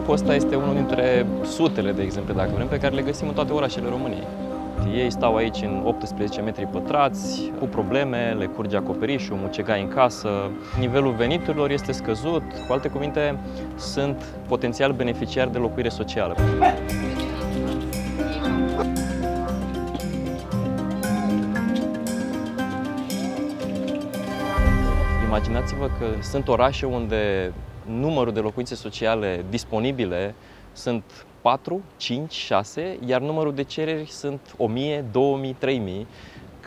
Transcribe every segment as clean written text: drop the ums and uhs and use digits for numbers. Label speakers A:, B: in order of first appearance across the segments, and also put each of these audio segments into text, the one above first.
A: blocul ăsta este unul dintre sutele, de exemple, dacă vrem, pe care le găsim în toate orașele României. Ei stau aici în 18 metri pătrați, cu probleme, le curge acoperișul, mucegai în casă, nivelul veniturilor este scăzut, cu alte cuvinte, sunt potențial beneficiari de locuire socială. Imaginați-vă că sunt orașe unde numărul de locuințe sociale disponibile sunt 4, 5, 6, iar numărul de cereri sunt 1000, 2000, 3000.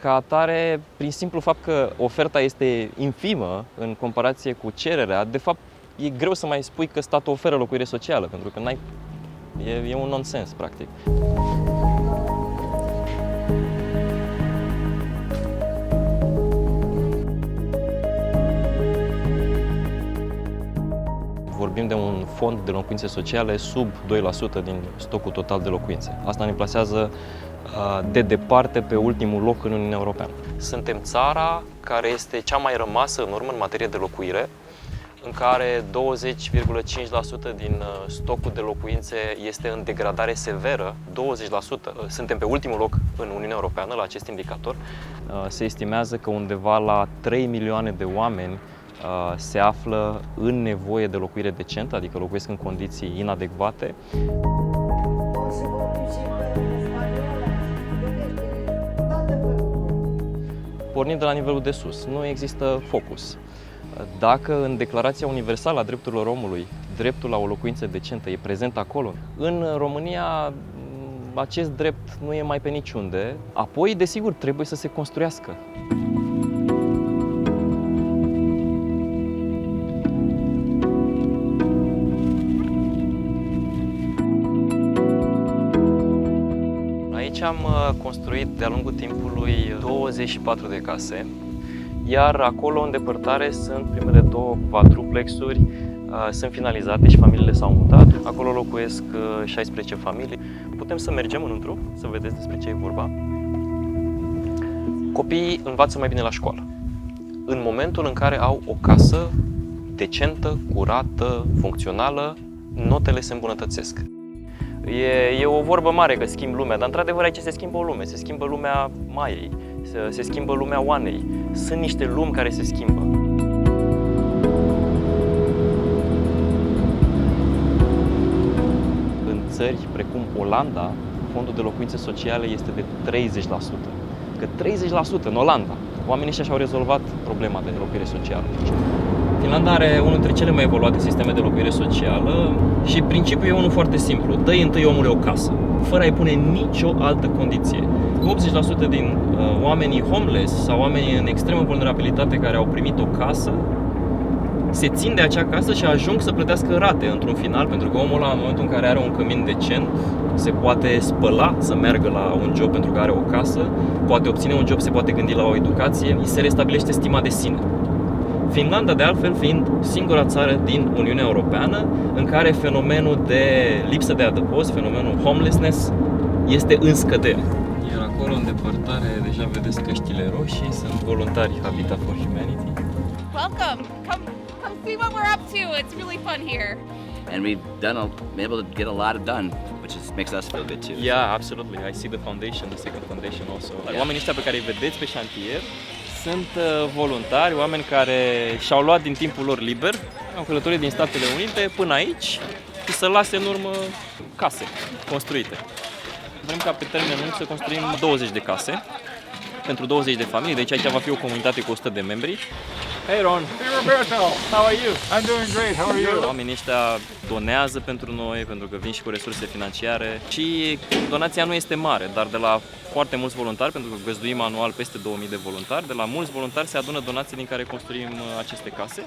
A: Ca atare, prin simplu fapt că oferta este infimă în comparație cu cererea, de fapt e greu să mai spui că statul oferă locuire socială, pentru că e un nonsens, practic. Vorbim de un fond de locuințe sociale sub 2% din stocul total de locuințe. Asta ne plasează de departe pe ultimul loc în Uniunea Europeană. Suntem țara care este cea mai rămasă în urmă în materie de locuire, în care 20,5% din stocul de locuințe este în degradare severă, 20%. Suntem pe ultimul loc în Uniunea Europeană la acest indicator. Se estimează că undeva la 3 milioane de oameni se află în nevoie de locuire decentă, adică locuiesc în condiții inadecvate. Pornind de la nivelul de sus, nu există focus. Dacă în Declarația Universală a Drepturilor Omului dreptul la o locuință decentă e prezent acolo, în România acest drept nu e mai pe niciunde. Apoi, desigur, trebuie să se construiască. Aici am construit de-a lungul timpului 24 de case, iar acolo în depărtare sunt primele 2 quadruplexuri, sunt finalizate și familiile s-au mutat. Acolo locuiesc 16 familii. Putem să mergem înăuntru, să vedeți despre ce e vorba. Copiii învață mai bine la școală. În momentul în care au o casă decentă, curată, funcțională, notele se îmbunătățesc. E o vorbă mare că schimb lumea, dar într-adevăr aici se schimbă o lume, se schimbă lumea Maiei, se schimbă lumea Oanei. Sunt niște lumi care se schimbă. În țări precum Olanda, fondul de locuințe sociale este de 30%. Că 30% în Olanda, oamenii ăștia și-au rezolvat problema de locuire socială. Finlanda are unul dintre cele mai evoluate sisteme de locuire socială și principiul e unul foarte simplu. Dă-i întâi omului o casă, fără a-i pune nicio altă condiție. 80% din oamenii homeless sau oamenii în extremă vulnerabilitate care au primit o casă se țin de acea casă și ajung să plătească rate într-un final, pentru că omul ăla, în momentul în care are un cămin decent, se poate spăla să meargă la un job pentru că are o casă, poate obține un job, se poate gândi la o educație, îi se restabilește stima de sine. Finlanda, de altfel, fiind singura țară din Uniunea Europeană în care fenomenul de lipsă de adăpost, fenomenul homelessness, este în scădere. Iar acolo, în depărtare, deja vedeți căștile roșii, sunt voluntari Habitat for Humanity.
B: Welcome! Come see what we're up to. It's really fun here.
C: And we've been able to get a lot done, which makes us feel good too.
A: Yeah, absolutely. I see the foundation, the second foundation also. Yeah. Oamenii ăștia pe care îi vedeți pe șantier sunt voluntari, oameni care și-au luat din timpul lor liber, au călătorit din Statele Unite până aici și să lase în urmă case construite. Vrem ca pe termen lung să construim 20 de case pentru 20 de familii, deci aici va fi o comunitate cu 100 de membri.
D: Hey Ron. Hey Roberto. How are you? I'm doing great. How are you?
A: Oamenii ăștia donează pentru noi, pentru că vin și cu resurse financiare și donația nu este mare, dar de la foarte mulți voluntari, pentru că găzduim anual peste 2000 de voluntari, de la mulți voluntari se adună donații din care construim aceste case.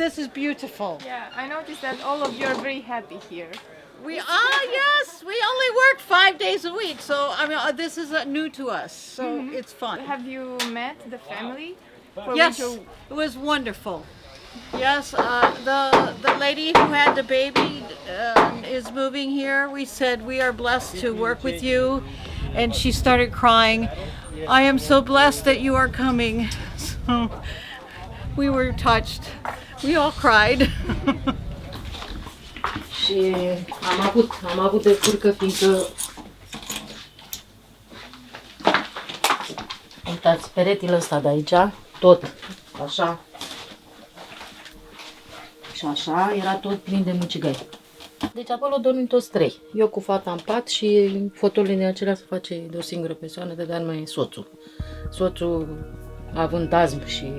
E: This is beautiful.
B: Yeah, I noticed that all of you are very happy here.
E: Yes, we only work 5 days a week, so I mean this is new to us, so it's fun.
B: Have you met the family?
E: Yes, it was wonderful. Yes, the lady who had the baby is moving here. We said we are blessed to work with you, and she started crying. I am so blessed that you are coming. So we were touched. We all cried.
F: Și am avut de furcă, fiindcă uitați, peretele ăsta de aici, tot așa și așa, era tot plin de mucigai. Deci acolo dormim toți trei. Eu cu fata în pat și fotolile acelea se face de o singură persoană, de dar mai e soțul. Soțul având astm și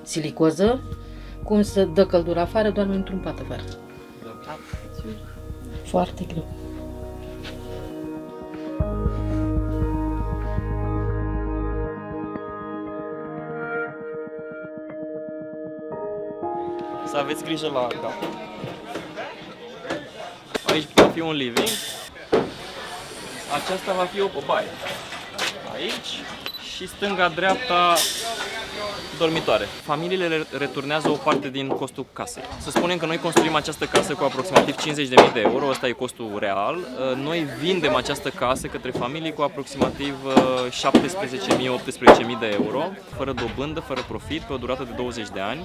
F: silicoză, cum se dă căldură afară, doarme într-un pat afară. Foarte greu.
A: Să aveți grijă la cap. Aici va fi un living. Aceasta va fi o baie. Aici și stânga-dreapta dormitoare. Familiile returnează o parte din costul casei. Să spunem că noi construim această casă cu aproximativ 50.000 de euro, ăsta e costul real. Noi vindem această casă către familii cu aproximativ 17.000-18.000 de euro, fără dobândă, fără profit, pe o durată de 20 de ani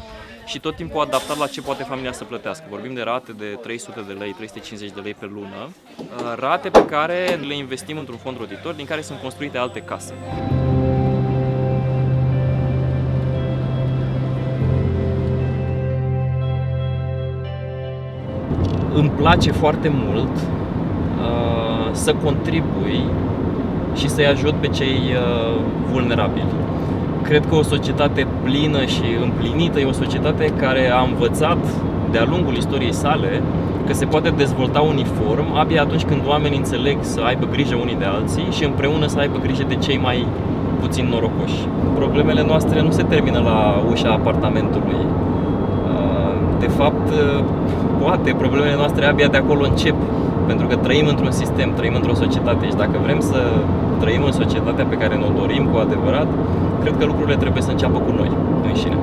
A: și tot timpul adaptat la ce poate familia să plătească. Vorbim de rate de 300 de lei, 350 de lei pe lună, rate pe care le investim într-un fond roditor din care sunt construite alte case. Îmi place foarte mult să contribui și să-i ajut pe cei vulnerabili. Cred că o societate plină și împlinită e o societate care a învățat de-a lungul istoriei sale că se poate dezvolta uniform abia atunci când oamenii înțeleg să aibă grijă unii de alții și împreună să aibă grijă de cei mai puțin norocoși. Problemele noastre nu se termină la ușa apartamentului. De fapt, poate problemele noastre abia de acolo încep, pentru că trăim într-un sistem, trăim într-o societate și dacă vrem să trăim în societatea pe care ne-o dorim cu adevărat, cred că lucrurile trebuie să înceapă cu noi înșine.